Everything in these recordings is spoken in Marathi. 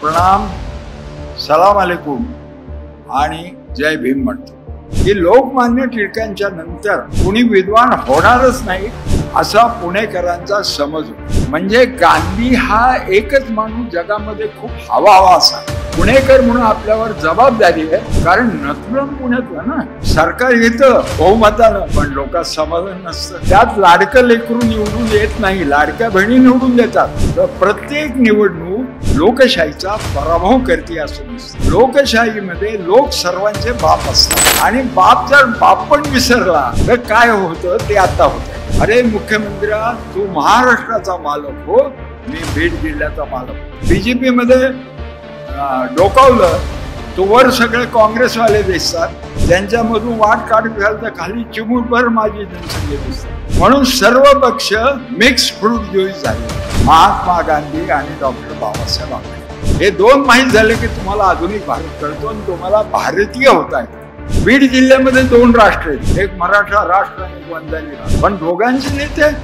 प्रणाम, सलाम अलैकुम आणि जय भीम म्हणतो की लोकमान्य टिळकांच्या नंतर कुणी विद्वान होणारच नाही असा पुणेकरांचा समज होता। म्हणजे गांधी हा एकच माणूस जगामध्ये खूप हवा असा। पुणेकर म्हणून आपल्यावर जबाबदारी आहे, कारण नथुराम पुण्यातलं ना, सरकार येतं बहुमतानं पण लोकांना समाधान नसतं। त्यात लाडकं लेकरू निवडून येत नाही, लाडक्या बहिणी निवडून देतात। तर प्रत्येक निवडणूक लोकशाहीचा पराभव करते असं दिसतं। लोकशाहीमध्ये लोक सर्वांचे बाप असतात आणि बाप जर बाप पण विसरला तर काय होतं ते आता होतं। अरे मुख्यमंत्र्या, तू महाराष्ट्राचा मालक हो, मी बीड जिल्ह्याचा मालक। बीजेपी मध्ये डोकावलं तो वर सगळे काँग्रेसवाले दिसतात, त्यांच्यामधून वाट काढत घाल तर खाली चिमूटभर माझी जनसंख्या दिसते। म्हणून सर्व पक्ष मिक्स फ्रूट ज्यूस झाले। महात्मा गांधी आणि डॉक्टर बाबासाहेब आंबेडकर हे दोन माहीत झाले की तुम्हाला आधुनिक भारत कळतो आणि तुम्हाला भारतीय होता येतं। बीड जिल्ह्यामध्ये दोन राष्ट्र आहेत, एक मराठा राष्ट्र आणि एक वंजारी राष्ट्र, पण दोघांचे नेते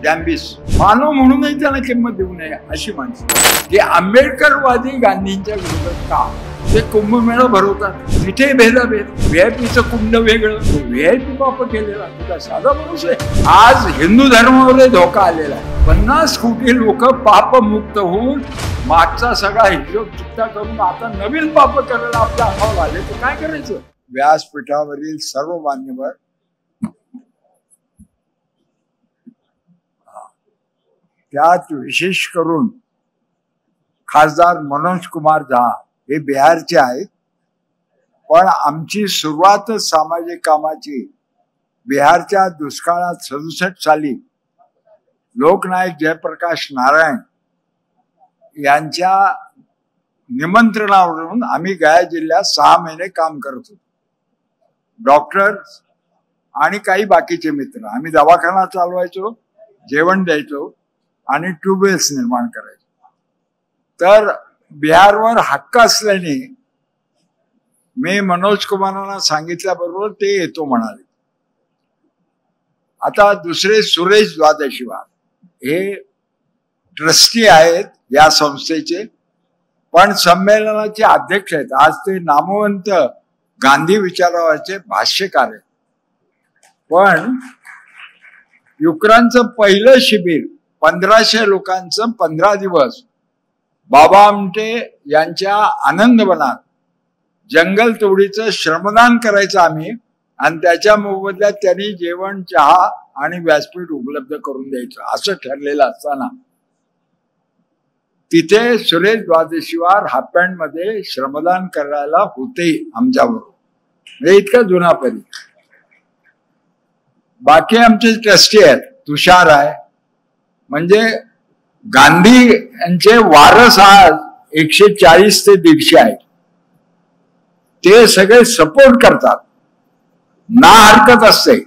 डॅम्बिस मानव म्हणूनही त्यांना किंमत देऊ नये अशी माणसं की आंबेडकरवादी गांधींच्या विरोधात का ते कुंभमेळा भरवतात, तिथे भेदाभेद। व्हीआयपीचं कुंड वेगळं, व्हीआयपी बाप केलेला तुझा साधा माणूस आहे। आज हिंदू धर्मावर धोका आलेला आहे। 50 कोटी लोक पापमुक्त होऊन मागचा सगळा हिशोब चुकता करून आता नवीन पाप करायला आपल्या अंगावर आले तर काय करायचं। व्यासपीठावरील सर्व मान्यवर, त्यात विशेष करून खासदार मनोज कुमार झा हे बिहारचे आहेत, पण आमची सुरुवात सामाजिक कामाची बिहारच्या दुष्काळात 67 साली लोकनायक जयप्रकाश नारायण यांच्या निमंत्रणावरून आम्ही गया जिल्ह्यात 6 महिने काम करत होतो। डॉक्टर आणि काही बाकीचे मित्र, आम्ही दवाखाना चालवायचो, जेवण द्यायचो आणि ट्यूबवेल्स निर्माण करायचो। तर बिहारवर हक्क असल्याने मी मनोज कुमारांना सांगितल्याबरोबर ते येतो म्हणाले। आता दुसरे सुरेश द्वादशीवार हे ट्रस्टी आहेत या संस्थेचे, पण संमेलनाचे अध्यक्ष आहेत। आज ते नामवंत गांधी विचारावरचे भाष्यकार आहेत। पण युक्रांचं पहिलं शिबिर 1500 लोकांचं 15 दिवस बाबा आमटे यांच्या आनंदवनात जंगल तोडीचं श्रमदान करायचं आम्ही, आणि त्याच्या मोबदल्यात त्यांनी जेवण, चहा आणि व्यासपीठ उपलब्ध करून द्यायचं असं ठरलेलं असताना तिथे सुरेश द्वादशीवार हाफ पॅन्ट मध्ये श्रमदान करायला होते आमच्याबरोबर, म्हणजे इतका जुना परी। बाकी आमचे ट्रस्टी आहेत, तुषार आहे, म्हणजे गांधी यांचे वारस आज 140 ते 150 आहेत। ते सगळे सपोर्ट करतात, ना हरकत असते,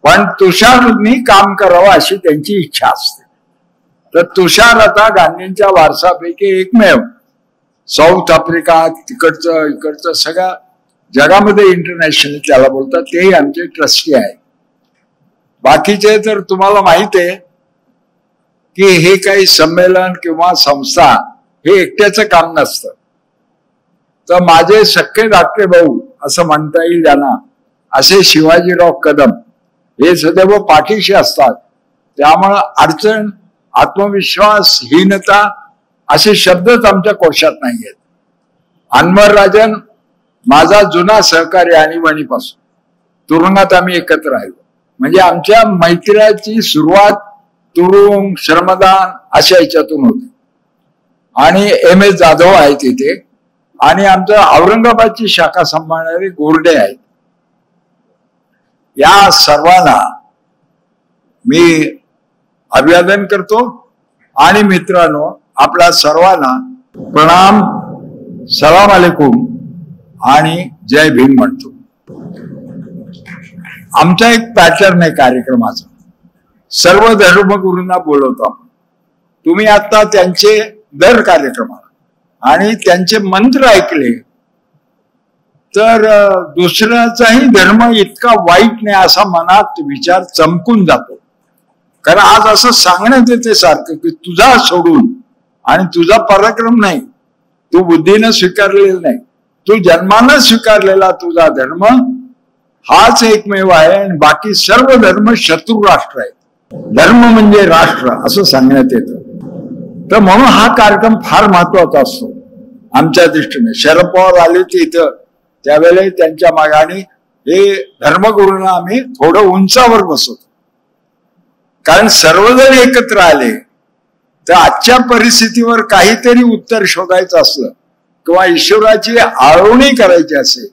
पण तुषारनी काम करावं अशी त्यांची इच्छा असते। तर तुषार आता गांधींच्या वारसापैकी एकमेव साऊथ आफ्रिका तिकडचं इकडचं सगळ्या जगामध्ये इंटरनॅशनल त्याला बोलतात, तेही आमचे ट्रस्टी आहेत। बाकीचे तर तुम्हाला माहित आहे की हे काही संमेलन किंवा संस्था हे एकट्याचं काम नसतं। तर माझे सख्खे धाकटे भाऊ असं म्हणता येईल त्यांना, असे शिवाजीराव कदम हे सदैव पाठीशी असतात। त्यामुळं अडचण, आत्मविश्वास, हीनता असे शब्दच आमच्या कोशात नाही आहेत। अनवर राजन माझा जुना सहकारी आणीबाणीपासून, तुरुंगात आम्ही एकत्र राहिलो, म्हणजे आमच्या मैत्रीची सुरुवात तुरुंग, श्रमदान अशा याच्यातून होते। आणि MS जाधव आहेत इथे, आणि आमचं औरंगाबादची शाखा सांभाळणारे गोरडे आहेत। या सर्वांना मी अभिवादन करतो आणि मित्रांनो, आपल्या सर्वांना प्रणाम, सलाम अलैकुम आणि जय भीम म्हणतो। आमचा एक पॅटर्न आहे कार्यक्रमाचा, सर्व धर्मगुरूंना बोलवतो। तुम्ही आता त्यांचे दर कार्यक्रमाला आणि त्यांचे मंत्र ऐकले तर दुसऱ्याचाही धर्म इतका वाईट नाही असा मनात विचार चमकून जातो। कारण आज असं सांगण्यात येते सारखं की तुझा सोडून आणि तुझा पराक्रम नाही, तू बुद्धीनं स्वीकारलेला नाही, तू जन्मानं स्वीकारलेला तुझा धर्म हाच एकमेव आहे आणि बाकी सर्व धर्म शत्रू राष्ट्र आहेत. धर्म म्हणजे राष्ट्र असं सांगण्यात येतं. तर म्हणून हा कार्यक्रम फार महत्वाचा असतो आमच्या दृष्टीने. शरद पवार आले ते इथं त्यावेळेला त्यांच्या मागाने हे धर्मगुरूंना आम्ही थोडं उंचावर बसवतो, कारण सर्वजण एकत्र आले तर आजच्या परिस्थितीवर काहीतरी उत्तर शोधायचं असलं किंवा ईश्वराची आळवणी करायची असेल,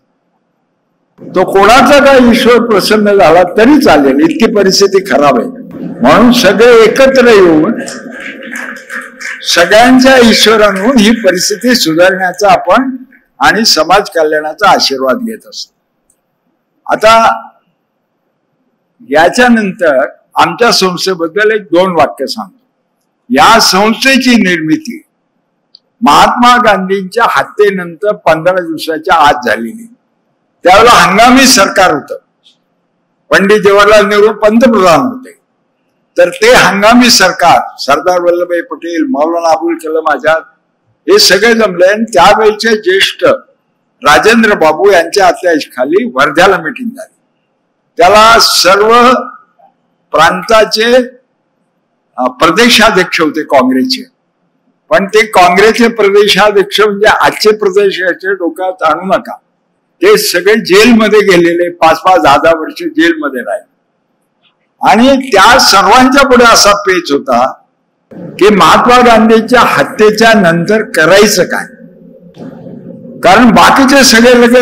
तो कोणाचा काय ईश्वर प्रसन्न झाला तरी चालेल, इतकी परिस्थिती खराब आहे. म्हणून सगळे एकत्र येऊन सगळ्यांच्या ईश्वरानं ही परिस्थिती सुधारण्याचा आपण आणि समाज कल्याणाचा आशीर्वाद घेत असतो. आता याच्यानंतर आमच्या संस्थेबद्दल एक 2 वाक्य सांगतो. या संस्थेची निर्मिती महात्मा गांधींच्या हत्येनंतर 15 दिवसाच्या आत झालेली. त्यावेळेला हंगामी सरकार होतं, पंडित जवाहरलाल नेहरू पंतप्रधान होते. तर ते हंगामी सरकार सरदार वल्लभभाई पटेल, मौलाना अबुल कलाम आझाद हे सगळे जमले आणि त्यावेळेचे ज्येष्ठ राजेंद्र बाबू यांच्या अध्यक्षतेखाली वर्ध्याला मीटिंग झाली. त्याला सर्व प्रांताचे प्रदेशाध्यक्ष होते काँग्रेसचे, पण ते काँग्रेसचे प्रदेशाध्यक्ष म्हणजे आजचे प्रदेशाचे डोक्यात आणू नका, ते सगळे जेलमध्ये गेलेले, 5-5, 10-10 वर्ष जेलमध्ये राहिले. आणि त्या सर्वांच्या पुढे असा पेच होता की महात्मा गांधींच्या हत्येच्या नंतर करायचं काय, कारण बाकीचे सगळे लोक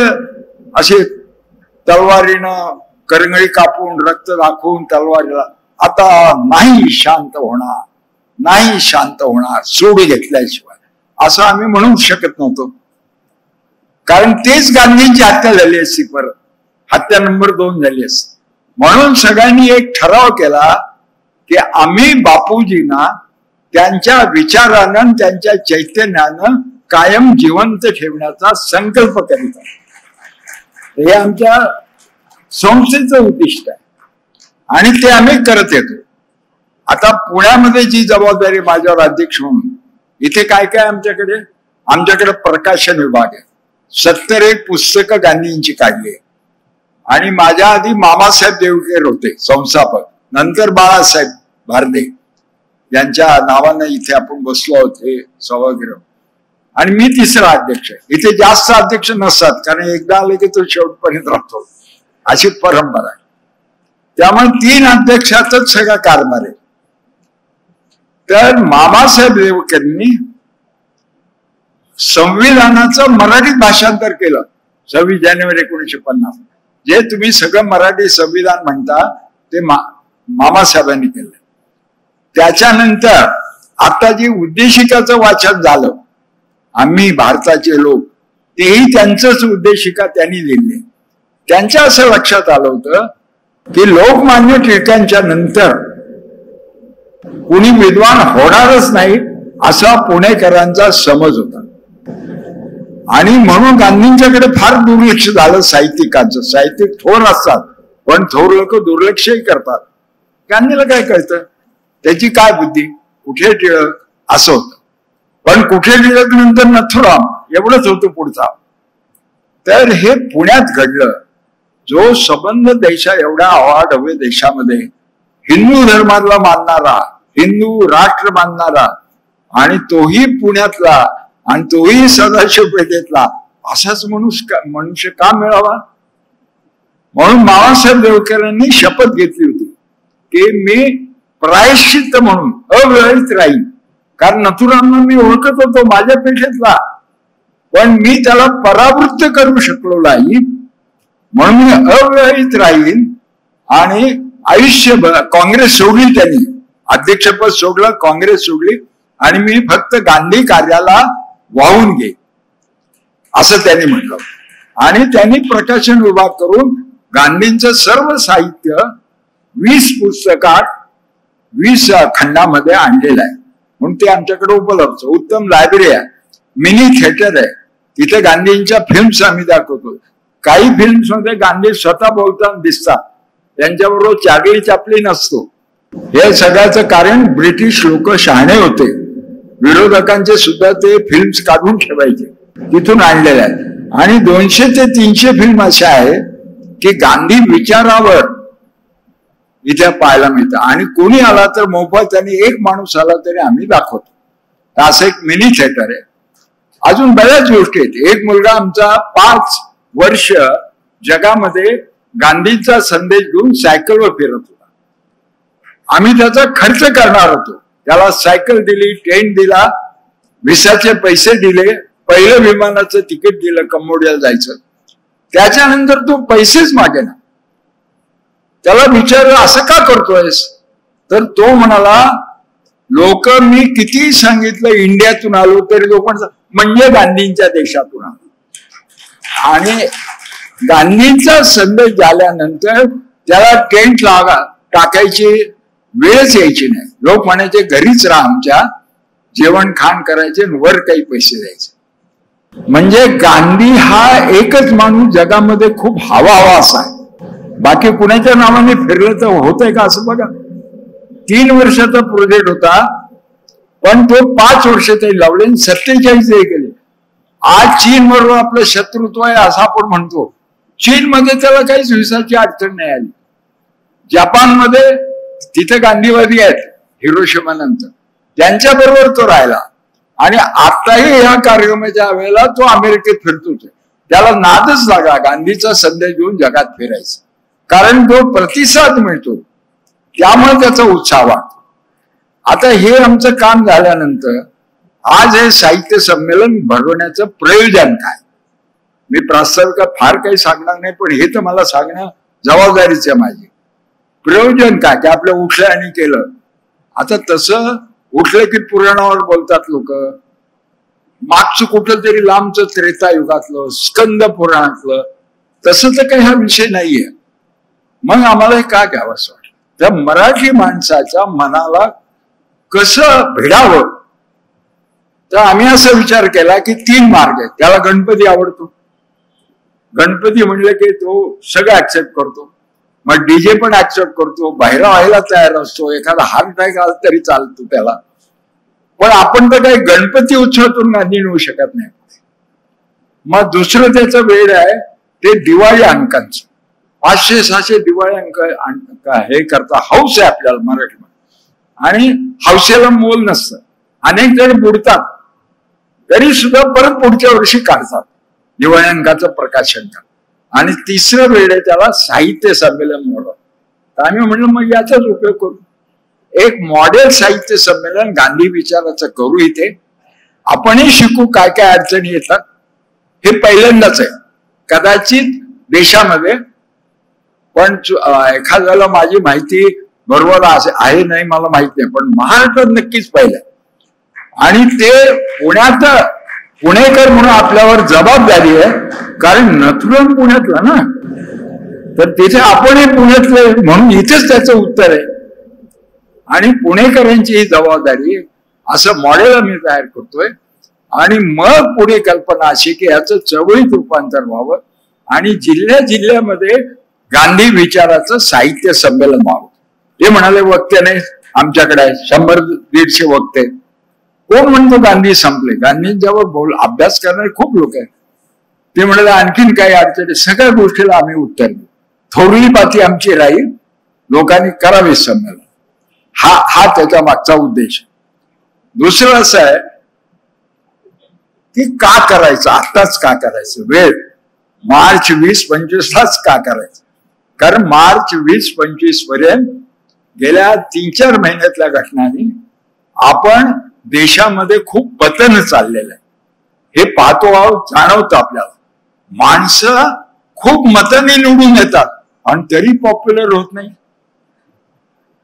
असे तलवारीनं करंगळी कापून रक्त दाखवून तलवारीला आता नाही शांत होणार, नाही शांत होणार सोडी घेतल्याशिवाय, असं आम्ही म्हणू शकत नव्हतो. कारण तेच गांधींची हत्या झाली असती, परत हत्या नंबर 2 झाली असती. म्हणून सगळ्यांनी एक ठराव केला की आम्ही बापूजींना त्यांच्या विचारानं त्यांच्या चैतन्यानं कायम जिवंत ठेवण्याचा संकल्प करीत आहे. हे आमच्या संस्थेचं उद्दिष्ट आहे आणि ते आम्ही करत येतो. आता पुण्यामध्ये जी जबाबदारी माझ्यावर अध्यक्ष म्हणून, इथे काय काय आमच्याकडे प्रकाशन विभाग आहे. 71 पुस्तकं गांधींची काढली आणि माझ्या आधी मामासाहेब देवकर होते संस्थापक, नंतर बाळासाहेब भारदे यांच्या नावानं इथे आपण बसलो आहोत हे सभागृह, आणि मी 3रा अध्यक्ष. इथे जास्त अध्यक्ष नसतात कारण एकदा आले की तो शेवटपर्यंत राहतो, अशी परंपरा आहे. त्यामुळे 3 अध्यक्षातच सगळा कारभार आहे. तर मामासाहेब देवकरांनी संविधानाचं मराठीत भाषांतर केलं 26 जानेवारी 1950. जे तुम्ही सगळं मराठी संविधान म्हणता ते मामासाहेबांनी केलं. त्याच्यानंतर आता जी उद्देशिकाचं वाचन झालं, आम्ही भारताचे लोक, तेही त्यांचंच उद्देशिका त्यांनी लिहिली. त्यांच्या असं लक्षात आलं होतं की लोकमान्य टिळकांच्या नंतर कुणी विद्वान होणारच नाही असा पुणेकरांचा समज होता आणि म्हणून गांधींच्याकडे फार दुर्लक्ष झालं साहित्यिकांचं. साहित्यिक थोर असतात पण थोर लोक दुर्लक्षही करतात. गांधीला काय कळतं, त्याची काय बुद्धी, कुठे टिळक असं होतं. पण कुठे टिळक नंतर नथुराम एवढंच होतं पुढचा. तर हे पुण्यात घडलं. जो संबंध देशा एवढ्या अवाढव्य देशामध्ये हिंदू धर्माला मानणारा, हिंदू राष्ट्र मानणारा, आणि तोही पुण्यातला आणि तोही सदाशिव पेठेतला, असाच मनुष्य का मिळावा. म्हणून बाळासाहेब देवकरांनी शपथ घेतली होती की मी प्रायश्चित्त म्हणून अविवाहित राहीन. कारण नथुरामना मी ओळखत होतो माझ्या पेठेतला, पण मी त्याला परावृत्त करू शकलो नाही, म्हणून मी अविवाहित राहीन. आणि आयुष्यभर काँग्रेस सोडली, त्यांनी अध्यक्षपद सोडलं, काँग्रेस सोडली, आणि मी फक्त गांधी कार्याला वाहून घे असं त्यांनी म्हटलं. आणि त्यांनी प्रकाशन विभाग करून गांधींचं सर्व साहित्य 20 पुस्तकात 20 खंडामध्ये आणलेलं आहे. म्हणून ते आमच्याकडे उपलब्ध. उत्तम लायब्ररी आहे, मिनी थिएटर आहे, तिथे गांधींच्या फिल्म्स आम्ही दाखवतो. काही फिल्म्स मध्ये गांधी स्वतः बोलताना दिसतात, त्यांच्याबरोबर चार्ली चॅपलिन असतो. हे सगळ्याचं कारण ब्रिटिश लोक शहाणे होते विरोधकांचे सुद्धा ते फिल्म्स काढून ठेवायचे, तिथून आणलेल्या आहेत. आणि 200 ते 300 फिल्म अशा आहेत की गांधी विचारावर इथे पाहायला मिळतं. आणि कोणी आला तर मोफत, आणि एक माणूस आला तरी आम्ही दाखवतो. असं एक मिनी थिएटर आहे. अजून बऱ्याच गोष्टी आहेत. एक मुलगा आमचा 5 वर्ष जगामध्ये गांधींचा संदेश घेऊन सायकलवर फिरत होता. आम्ही त्याचा खर्च करणार होतो. त्याला सायकल दिली, टेंट दिला, विसाचे पैसे दिले, पहिलं विमानाचं तिकीट दिलं कंबोडियाला जायचं. त्याच्यानंतर तो पैसेच मागेना. त्याला विचारलं असं का करतोयस, तर तो म्हणाला लोक मी किती सांगितलं इंडियातून आलो तरी लोक म्हणजे गांधींच्या देशातून आलो. आणि गांधींचा संदेश झाल्यानंतर त्याला टेंट टाकायची वेळच यायची नाही. लोक म्हणायचे घरीच राहा आमच्या, जेवण खाण करायचे, वर काही पैसे द्यायचे. म्हणजे गांधी हा एकच माणूस जगामध्ये खूप हवा असा आहे. बाकी कुणाच्या नावाने फिरलं तर होतंय का असं बघा. 3 वर्षाचा प्रोजेक्ट होता, पण तो 5 वर्ष ते लावले, 47 हे केले. आज चीन बरोबर आपलं शत्रुत्व आहे असं आपण म्हणतो. चीनमध्ये त्याला काहीच विसाची अडचण नाही आली. जपानमध्ये तिथे गांधीवादी आहेत हिरोशिमा नंतर, त्यांच्या बरोबर तो राहिला. आणि आताही या कार्यक्रमाच्या वेळेला तो अमेरिकेत फिरतोच. त्याला नादच लागला गांधीचा संदेश घेऊन जगात फिरायचा, कारण तो प्रतिसाद मिळतो, त्यामुळे त्याचा उत्साह वाटतो. आता हे आमचं काम झाल्यानंतर आज हे साहित्य संमेलन भरवण्याचं प्रयोजन काय. मी प्रास्ताविकात फार काही सांगणार नाही, पण हे तर मला सांगणं जबाबदारीच आहे माझी. प्रयोजन काय की आपल्या उठल्याने केलं. आता तसं उठलं की पुराणावर बोलतात लोक. मागचं कुठं तरी लांबचं त्रेतायुगातलं स्कंद पुराणातलं, तसं तर काही हा विषय नाहीये. मग आम्हाला हे का घ्यावं असं वाटलं. त्या मराठी माणसाच्या मनाला कसं भिडावं, तर आम्ही असा विचार केला की 3 मार्ग आहेत. त्याला गणपती आवडतो. गणपती म्हणलं की तो सगळं ऍक्सेप्ट करतो. मग डीजे पण ऍक्सेप्ट करतो, बाहेर व्हायला तयार असतो, एखादा हार्ट अटॅक आला तरी चालतो त्याला. पण आपण तर काही गणपती उत्सवातून गांधी नेऊ शकत नाही. मग दुसरं त्याचं वेळ आहे ते दिवाळी अंकांचं. 500-600 दिवाळी अंक हे करता हौस आहे आपल्याला मराठीमध्ये. आणि हौसेला मोल नसतं. अनेक जण बुडतात तरी सुद्धा परत पुढच्या वर्षी काढतात दिवाळी अंकाचं प्रकाशन कर. आणि तिसरं वेळ आहे त्याला साहित्य संमेलन म्हणून. तर आम्ही म्हणलं मग याचाच उपयोग करू. एक मॉडेल साहित्य संमेलन गांधी विचाराचं करू. इथे आपणही शिकू काय काय अडचणी येतात. हे पहिल्यांदाच आहे कदाचित देशामध्ये, पण एखाद्याला माझी माहिती बरोबर आहे नाही मला माहित नाही, पण महाराष्ट्रात नक्कीच पहिलं. आणि ते पुण्यात पुणेकर म्हणून आपल्यावर जबाबदारी आहे, कारण नथुराम पुण्यातला ना, तर तिथे आपणही पुण्यातले म्हणून इथेच त्याचं उत्तर आहे. आणि पुणेकरांची ही जबाबदारी असं मॉडेल आम्ही तयार करतोय. आणि मग पुढे कल्पना अशी की याचं चळवळीत रूपांतर व्हावं आणि जिल्ह्यामध्ये गांधी विचाराचं साहित्य संमेलन व्हावं. ते म्हणाले वक्ते नाही आमच्याकडे 100-150 वक्ते. कोण म्हणतो गांधी संपले. गांधींच्यावर अभ्यास करणारे खूप लोक आहेत. ते म्हणाले आणखीन काही अडचणी, सगळ्या गोष्टीला आम्ही उत्तर देऊ. थोरली पाती आमची राहील, लोकांनी करावे संमेलन. हा त्याच्या मागचा उद्देश. दुसरं असं आहे की का करायचं, आत्ताच का करायचं, वेळ मार्च 20-25लाच का करायचं. कारण मार्च 20-25 पर्यंत गेल्या 3-4 महिन्यातल्या घटनांनी आपण देशामध्ये खूप पतन चाललेलं आहे. हे पाहतो आहोत, जाणवतं आपल्याला. माणसं खूप मतांनी निवडून येतात आणि तरी पॉप्युलर होत नाही.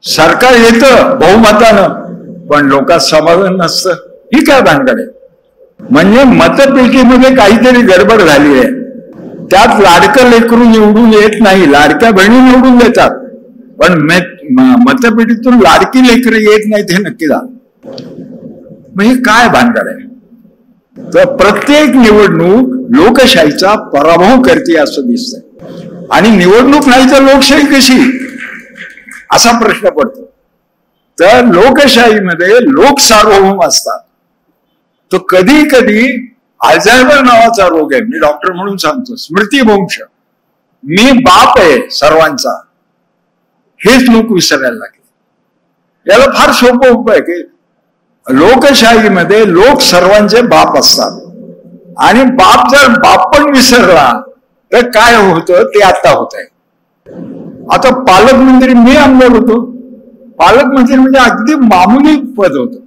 सरकार येतं बहुमतानं, पण लोकांत समाधान नसतं. ही काय भानगड आहे. म्हणजे मतपेटीमध्ये काहीतरी गडबड झाली आहे. त्यात लाडकं लेकरू निवडून येत नाही, लाडक्या बहिणी निवडून देतात, पण मतपेटीतून लाडकी लेकरं येत नाहीत हे नक्की झालं. मग हे काय भानगड आहे. तर प्रत्येक निवडणूक लोकशाहीचा पराभव करते असं दिसतंय. आणि निवडणूक नाही तर लोकशाही कशी असा प्रश्न पडतो. तर लोकशाहीमध्ये लोक सार्वभौम असतात. तो कधी कधी अल्झायमर नावाचा रोग आहे, मी डॉक्टर म्हणून सांगतो, स्मृतिभ्रंश, मी बाप आहे सर्वांचा, हेच लोक विसरायला लागले. याला फार सोपं उपाय की लोकशाहीमध्ये लोक सर्वांचे बाप असतात आणि बाप जर बाप पण विसरला तर काय होतं ते आता होत आहे. आता पालकमंत्री मी आमदार होतो, पालकमंत्री म्हणजे अगदी मामूली पद होतं,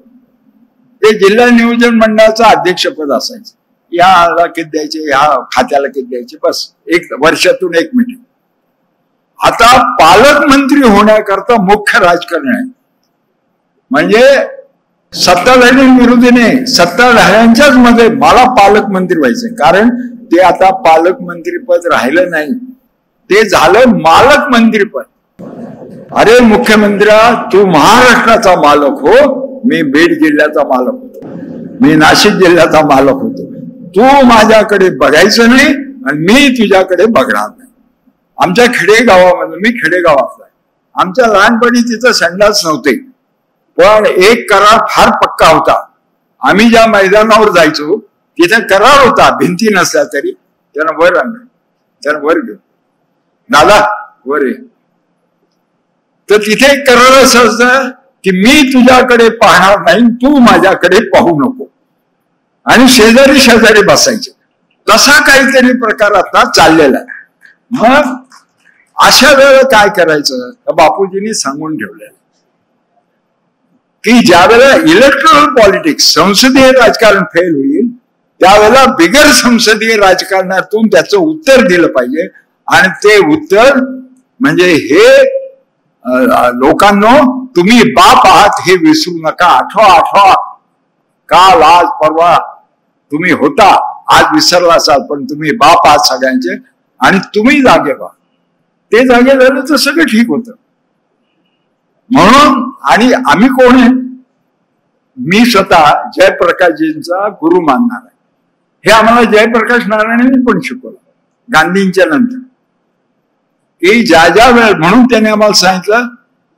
ते जिल्हा नियोजन मंडळाचं अध्यक्षपद असायचं, याला किती द्यायचे, ह्या खात्याला किती द्यायचे, बस एक वर्षातून एक मीटिंग. आता पालकमंत्री होण्याकरता मुख्य राजकारण आहे, म्हणजे सत्ताधारी विरोधी नाही, सत्ताधाऱ्यांच्याच मध्ये मला पालकमंत्री व्हायचंय, कारण ते आता पालकमंत्री पद राहिलं नाही, ते झालं मालकमंत्री पद. अरे मुख्यमंत्र्या, तू महाराष्ट्राचा मालक हो, मी बीड जिल्ह्याचा मालक होतो, मी नाशिक जिल्ह्याचा मालक होतो, तू माझ्याकडे बघायचं नाही आणि मी तुझ्याकडे बघणार नाही. आमच्या खेडेगावामध्ये, मी खेडेगावातला आहे, आमच्या लहानपणी तिथं संडास नव्हते, पण एक करार फार पक्का होता. आम्ही ज्या मैदानावर जायचो तिथे करार होता, भिंती नसल्या तरी, त्यानं वर आणलं, त्यानं वर घेऊ, दादा वर ये. तर तिथे एक करार असं असतं की मी तुझ्याकडे पाहणार नाही, तू माझ्याकडे पाहू नको, आणि शेजारी शेजारी बसायचे. तसा काहीतरी प्रकार आता चाललेला आहे. मग अशा वेळेला काय करायचं, बापूजींनी सांगून ठेवलेलं की ज्या वेळेला इलेक्ट्रॉल पॉलिटिक्स, संसदीय राजकारण फेल होईल, त्यावेळेला बिगर संसदीय राजकारणातून त्याचं उत्तर दिलं पाहिजे. आणि ते उत्तर म्हणजे हे लोकांनो, तुम्ही बाप आहात हे विसरू नका. आठवा काल आज परवा तुम्ही होता, आज विसरला असाल, पण तुम्ही बाप आहात सगळ्यांचे, आणि तुम्ही जागे व्हा. ते जागे झालं तर सगळं ठीक होतं. म्हणून, आणि आम्ही कोण आहे, मी स्वतः जयप्रकाशजींचा गुरु मानणार आहे. हे आम्हाला जयप्रकाश नारायणांनी पण शिकवलं गांधींच्या नंतर, की ज्या ज्या वेळ, म्हणून त्याने आम्हाला सांगितलं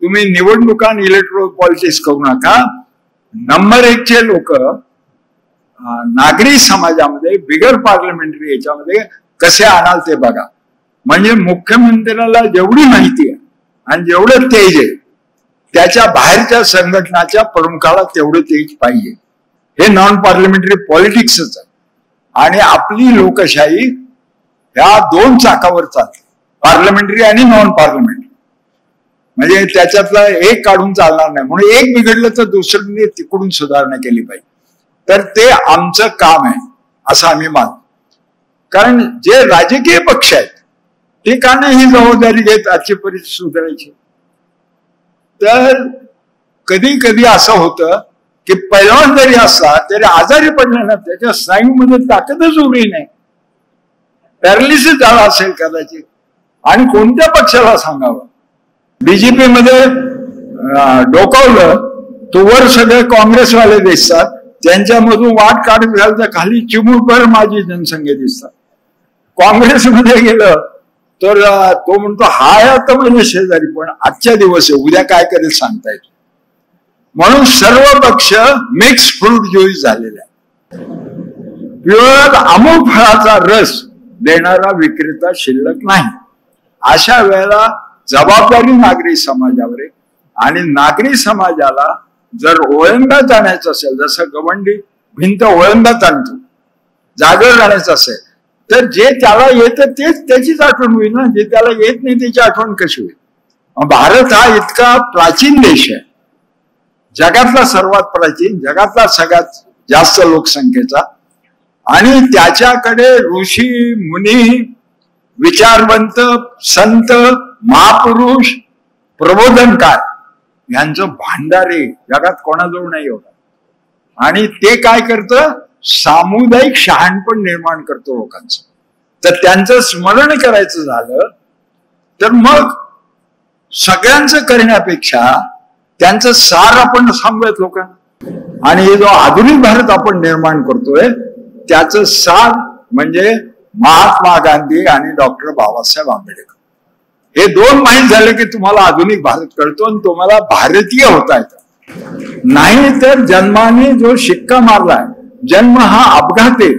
तुम्ही निवडणुका आणि इलेक्ट्रोल पॉलिटिक्स करू नका. नंबर 1 चे लोक नागरी समाजामध्ये बिगर पार्लमेंटरी याच्यामध्ये कसे आणाल ते बघा. म्हणजे मुख्यमंत्र्याला जेवढी माहिती आहे आणि जेवढं तेज आहे, त्याच्या बाहेरच्या संघटनाच्या प्रमुखाला तेवढं तेज पाहिजे. हे नॉन पार्लमेंटरी पॉलिटिक्सच आहे. आणि आपली लोकशाही ह्या 2 चाकावर चालते, पार्लमेंटरी आणि नॉन पार्लमेंटरी. म्हणजे त्याच्यातलं एक काढून चालणार नाही, म्हणून एक बिघडलं तर दुसऱ्यांनी तिकडून सुधारणा केली पाहिजे. तर ते आमचं काम आहे असं आम्ही मानतो. कारण जे राजकीय पक्ष आहेत ते का नाही ही जबाबदारी घेत आजची परिस्थिती सुधारायची. तर कधी कधी असं होतं की पैलवान जरी असला तरी आजारी पडला ना, त्याच्या स्नायूमध्ये ताकदच उरली नाही, पॅरालिसिस झाला असेल कदाचित. आणि कोणत्या पक्षाला सांगावं, बीजेपी मध्ये डोकावलं तो वर सगळे काँग्रेसवाले दिसतात, त्यांच्यामधून वाट काढत घाल तर खाली चिमूटभर माझी जनसंख्या दिसतात. काँग्रेसमध्ये गेलं तर तो म्हणतो हाय आता म्हणजे शेजारी, पण आजच्या दिवस आहे, उद्या काय करेल सांगता येत. म्हणून सर्व पक्ष मिक्स फ्रूट ज्यूस झालेला आहे. प्युअर अमूल फळाचा रस देणारा विक्रेता शिल्लक नाही. अशा वेळेला जबाबदारी नागरी समाजावर आहे. आणि नागरी समाजाला जर ओळंदात आणायचं असेल, जसं गवंडी भिंत ओळंदात आणतो, जागर राहण्याचं असेल, तर जे त्याला येतं तेच त्याचीच आठवण होईल ना, जे त्याला येत नाही त्याची आठवण कशी होईल. भारत हा इतका प्राचीन देश आहे, जगातला सर्वात प्राचीन, जगातला सगळ्यात जास्त लोकसंख्येचा, आणि त्याच्याकडे ऋषी मुनी, विचारवंत, संत, महापुरुष, प्रबोधनकार यांचं भांडार आहे, जगात कोणाजवळ नाही एवढं. आणि ते काय करतं, सामुदायिक शहाणपण निर्माण करतो लोकांचं. तर त्यांचं स्मरण करायचं झालं तर मग सगळ्यांचं करण्यापेक्षा त्यांचं सार आपण सांगूयात लोकांना. आणि हे जो आधुनिक भारत आपण निर्माण करतोय त्याचं सार म्हणजे महात्मा गांधी आणि डॉक्टर बाबासाहेब आंबेडकर. हे 2 माहीत झाले की तुम्हाला आधुनिक भारत कळतो आणि तुम्हाला भारतीय होता येतं. नाही तर जन्माने जो शिक्का मारलाय जन्म हा अपघात आहे,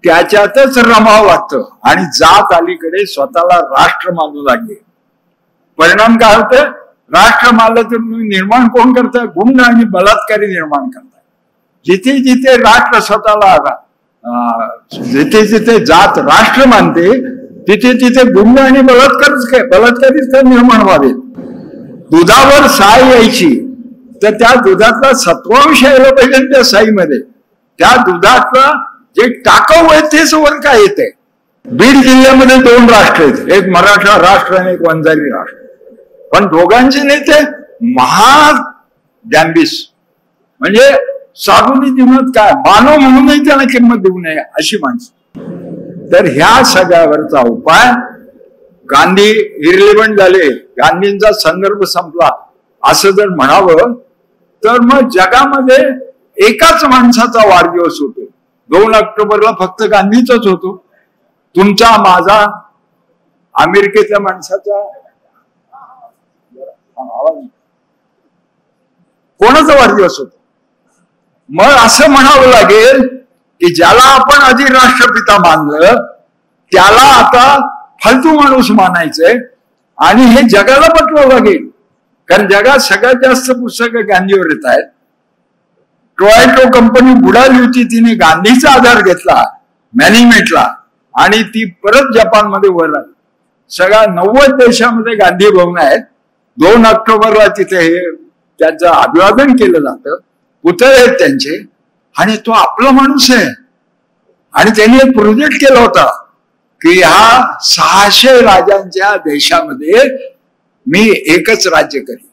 त्याच्यातच रमावं लागतं आणि जात अलीकडे स्वतःला राष्ट्र मानू लागले. परिणाम काय होतं? राष्ट्र मानलं तर निर्माण कोण करतं? गुंड आणि बलात्कारी निर्माण करतात. जिथे जिथे राष्ट्र स्वतःला जिथे जिथे जात राष्ट्र मानते तिथे तिथे गुंड आणि बलात्कारीच निर्माण व्हावे. दुधावर साय यायची तर त्या दुधातला सत्वांश यायला पाहिजे त्या साईमध्ये. त्या दुधातलं जे टाकाऊ आहे तेच वर काय येते. बीड जिल्ह्यामध्ये 2 राष्ट्र आहेत, एक मराठा राष्ट्र आणि एक वंजारी राष्ट्र. पण दोघांचे नेते महाडॅम्बिस, म्हणजे सागुनी जीवनात काय मानव म्हणूनही त्याला किंमत देऊ नये अशी माणसं. तर ह्या सगळ्यावरचा उपाय गांधी इरिलेव्हंट झाले, गांधींचा संदर्भ संपला असं जर म्हणावं तर मग जगामध्ये एकाच माणसाचा वाढदिवस होतो. 2 ऑक्टोबरला फक्त गांधीचाच होतो. तुमचा माझा अमेरिकेतल्या माणसाचा कोणाचा वाढदिवस होतो? मग असं म्हणावं लागेल की ज्याला आपण आधी राष्ट्रपिता मानलं त्याला आता फालतू माणूस मानायचंय आणि हे जगाला पटवावं लागेल. कारण जगात सगळ्यात जास्त पुस्तकं गांधीवर येत आहेत. टोयटो कंपनी बुडाली होती, तिने गांधीचा आधार घेतला मॅनेजमेंटला आणि ती परत जपानमध्ये वर आली. सगळ्या 90 देशामध्ये गांधी भवन आहेत. 2 ऑक्टोबरला तिथे हे त्यांचं अभिवादन केलं जातं, पुतळे आहेत त्यांचे, आणि तो आपला माणूस आहे. आणि त्यांनी एक प्रोजेक्ट केला होता की ह्या 600 राजांच्या देशामध्ये मी एकच राज्य करीन.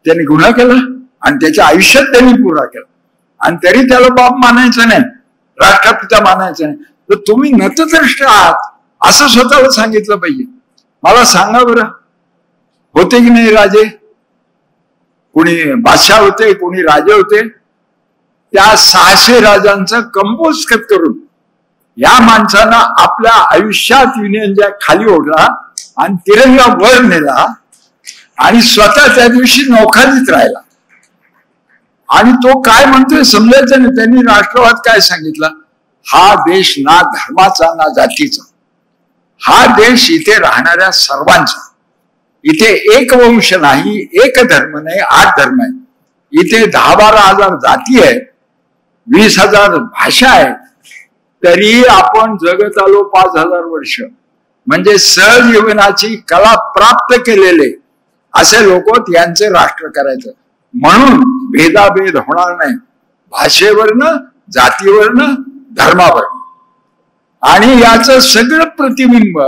त्यांनी गुन्हा केला आणि त्याच्या आयुष्यात त्यांनी पुरा केला आणि तरी त्याला बाप मानायचं नाही, राष्ट्रपिता मानायचं नाही. तर तुम्ही नतद्रष्ट आहात असं स्वतःला सांगितलं पाहिजे. मला सांगा बरं, होते की नाही राजे? कोणी बादशाह होते, कोणी राजे होते. त्या 600 राजांचं कंपोज करून या माणसानं आपल्या आयुष्यात युनियन जॅक खाली ओढला आणि तिरंगा वर नेला आणि स्वतः त्या दिवशी नौखालीत राहिला. आणि तो काय म्हणतोय समजायचं नाही. त्यांनी राष्ट्रवाद काय सांगितलं? हा देश ना धर्माचा ना जातीचा, हा देश इथे राहणाऱ्या सर्वांचा. इथे एक वंश नाही, एक धर्म नाही, 8 धर्म आहेत. इथे 10-12 हजार जाती आहेत, 20,000 भाषा आहेत. तरी आपण जगत आलो 5,000 वर्ष. म्हणजे सहजीवनाची कला प्राप्त केलेले असे लोक यांचे राष्ट्र करायचं. म्हणून भेदाभेद होणार नाही भाषेवरनं, जातीवरनं, धर्मावरनं. आणि याचं सगळं प्रतिबिंब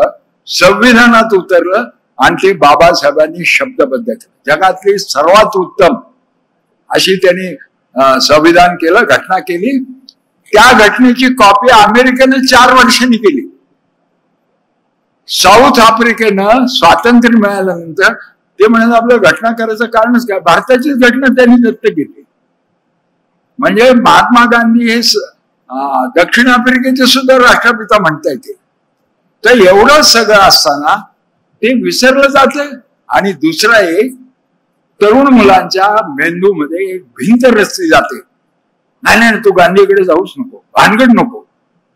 संविधानात उतरलं आणि ते बाबासाहेबांनी शब्दबद्ध केलं. जगातली सर्वात उत्तम अशी त्यांनी संविधान केलं, घटना केली. त्या घटनेची कॉपी अमेरिकेने 4 वर्षांनी केली. साऊथ आफ्रिकेनं स्वातंत्र्य मिळाल्यानंतर ते म्हणाले आपलं घटना करायचं कारणच काय, भारताचीच घटना त्यांनी दत्तक घेतली. म्हणजे महात्मा गांधी हे दक्षिण आफ्रिकेचे सुद्धा राष्ट्रपिता म्हणता येते. तर एवढं सगळं असताना ते विसरलं जाते. आणि दुसरा एक, तरुण मुलांच्या मेंदूमध्ये एक भिंत रचली जाते. नाही नाही, तू गांधीकडे जाऊच नको, भानगड नको.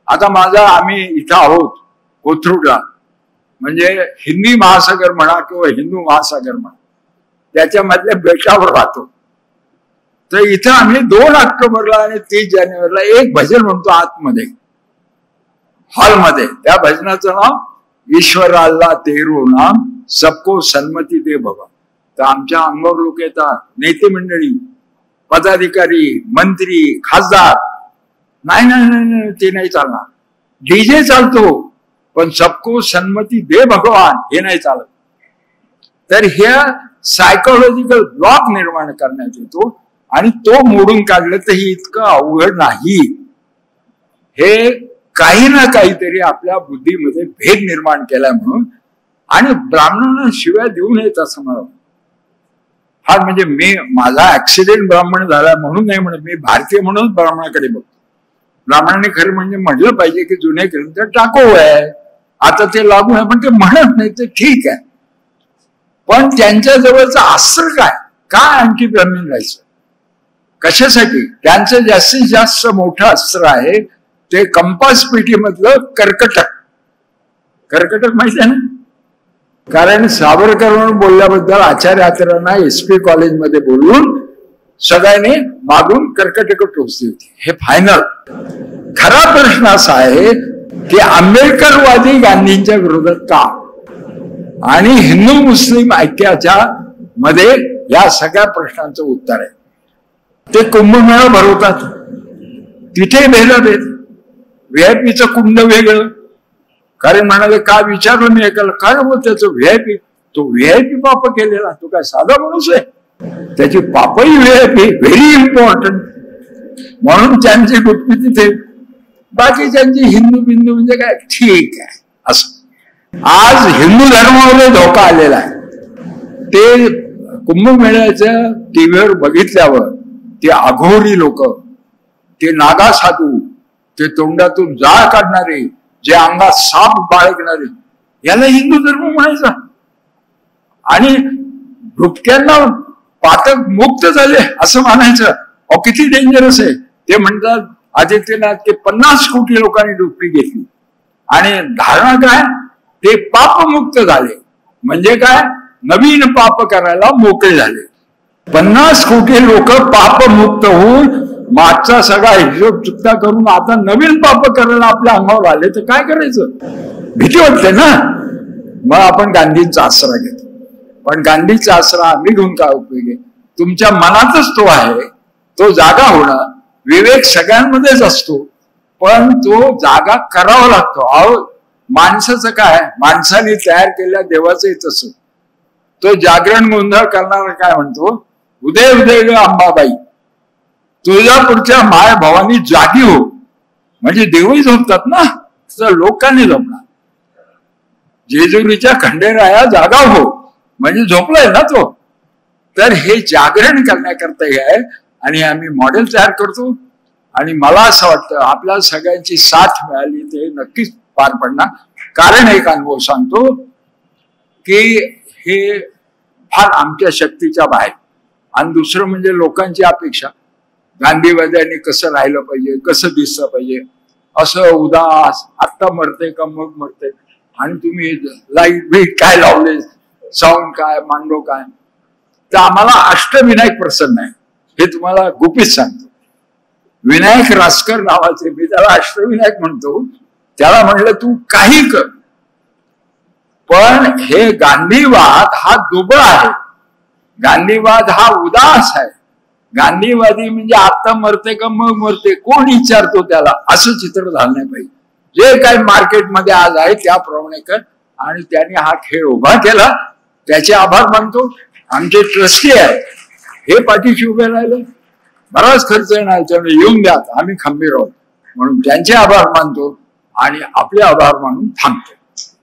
आता आम्ही इथं आहोत कोथरूडला, म्हणजे हिंदी महासागर म्हणा किंवा हिंदू महासागर म्हणा, त्याच्यामधल्या बेटावर राहतो. तर इथं आम्ही 2 ऑक्टोबरला आणि 30 जानेवारीला एक भजन म्हणतो आतमध्ये हॉलमध्ये. त्या भजनाचं नाव ईश्वर अल्लाह तेरो नाम सबको सन्मती दे बाबा. तर आमच्या अंगावर लोक येतात, नेते मंडळी, पदाधिकारी, मंत्री, खासदार. नाही नाही नाही, ते नाही चालणार. डीजे चालतो पण सबको सन्मती दे भगवान हे नाही चालत. तर हे सायकोलॉजिकल ब्लॉक निर्माण करण्यात येतो आणि तो मोडून काढलं तर ही इतकं अवघड नाही. हे काही ना काहीतरी आपल्या बुद्धीमध्ये भेद निर्माण केला म्हणून. आणि ब्राह्मणांना शिव्या देऊ नयेत असं मला फार, म्हणजे माझा ऍक्सिडेंट ब्राह्मण झाला म्हणून नाही म्हणत, मी भारतीय म्हणून ब्राह्मणाकडे बघतो. ब्राह्मणाने खरं म्हणजे म्हटलं पाहिजे की जुने ग्रंथ टाको आहे, आता ते लागू आहे, पण ते म्हणत नाही ते ठीक आहे. पण त्यांच्या जवळचं अस्त्र काय आणखी ब्राह्मण राहायचं? कशासाठी? त्यांचं जास्तीत जास्त मोठं अस्त्र आहे ते कंपास पेटीमधलं कर्कटक. कर्कटक माहिती आहे ना? कारण सावरकर बोलल्याबद्दल आचार्य आत्रेयांना SP कॉलेजमध्ये बोलवून सगळ्यांनी मागून कर्कटक टोचली होती. हे फायनल. खरा प्रश्न असा आहे की आंबेडकरवादी गांधींच्या विरोधात का आणि हिंदू मुस्लिम ऐक्याच्या मध्ये या सगळ्या प्रश्नांचं उत्तर आहे. ते कुंभमेळा भरवतात, तिथे भेदाभेद. VIP कुंड वेगळं. कारण म्हणाले का विचारलं मी ऐकलं काय हो त्याचं VIP, तो VIP पाप केलेला, तो काय साधा माणूस आहे? त्याची पापही VIP, व्हेरी इम्पॉर्टंट. म्हणून त्यांची गुप्ती तिथे, बाकीच्यांची हिंदू बिंदू म्हणजे काय ठीक आहे असं. आज हिंदू धर्मावर धोका आलेला आहे. ते कुंभमेळ्याच्या टीव्हीवर बघितल्यावर ते अघोरी लोक, ते नागा साधू, ते तोंडातून जाळ काढणारे, जे अंगात साप बाळगणारे, याला हिंदू धर्म म्हणायचा. आणि डुबक्यांना पातक मुक्त झाले असं म्हणायचं. अहो किती डेंजरस आहे. ते म्हणतात आदित्यनाथ ते 50 कोटी लोकांनी डुबकी घेतली आणि धारणा काय, ते पापमुक्त झाले. म्हणजे काय, नवीन पाप करायला मोकळे झाले. 50 कोटी लोक पापमुक्त होऊन मागचा सगळा हिशोब चुकता करून आता नवीन पाप करायला आपल्या अंगावर आले तर काय करायचं? भीती वाटते ना. मग आपण गांधींचा आसरा घेतो. पण गांधीचा आसरा आम्ही घेऊन काय उपयोग आहे? तुमच्या मनातच तो आहे, तो जागा होणं. विवेक सगळ्यांमध्येच असतो, पण तो जागा करावा लागतो. अहो माणसाचं काय, माणसाने तयार केलेल्या देवाचंही तसं. तो जागरण गोंधळ करणारा काय म्हणतो, उदय उदय ग अंबाबाई, तुझ्या पुढच्या माय भावानी जागी हो. म्हणजे देवही झोपतात ना, तर लोकांनी झोपणार. जेजुरीच्या खंडेराया जागा हो म्हणजे झोपलाय ना तो. तर हे जागरण करण्याकरता हे आहे. आणि आम्ही मॉडेल तयार करतो. आणि मला असं वाटतं आपल्या सगळ्यांची साथ मिळाली ते नक्कीच पार पडणार. कारण एक अनुभव सांगतो की हे फार आमच्या शक्तीच्या बाहेर. आणि दुसरं म्हणजे लोकांची अपेक्षा. गांधीवाद्यांनी कसं राहिलं पाहिजे, कसं दिसलं पाहिजे, असं उदास, आत्ता मरते का मग मरते, आणि तुम्ही लाईट बीट काय लावले, साऊंड काय, मांडो काय. तर आम्हाला अष्टविनायक प्रसन्न आहे हे तुम्हाला गुपित सांगतो. विनायक रासकर नावाचे, मी त्याला अष्टविनायक म्हणतो, त्याला म्हणलं तू काही कर, पण हे गांधीवाद हा दुबळा आहे, गांधीवाद हा उदास आहे. गांधीवादी म्हणजे आता मरते का मग मरते, कोण विचारतो त्याला, असं चित्र झालं नाही पाहिजे. जे काही मार्केटमध्ये आज आहे त्याप्रमाणे कर. आणि त्यांनी हा खेळ उभा केला, त्याचे आभार मानतो. आमचे ट्रस्टी आहे हे पाठीशी उभे राहिले, बराच खर्च येणार, त्यामुळे येऊन द्या, आम्ही खंबीर आहोत म्हणून त्यांचे आभार मानतो आणि आपले आभार मानून थांबतो.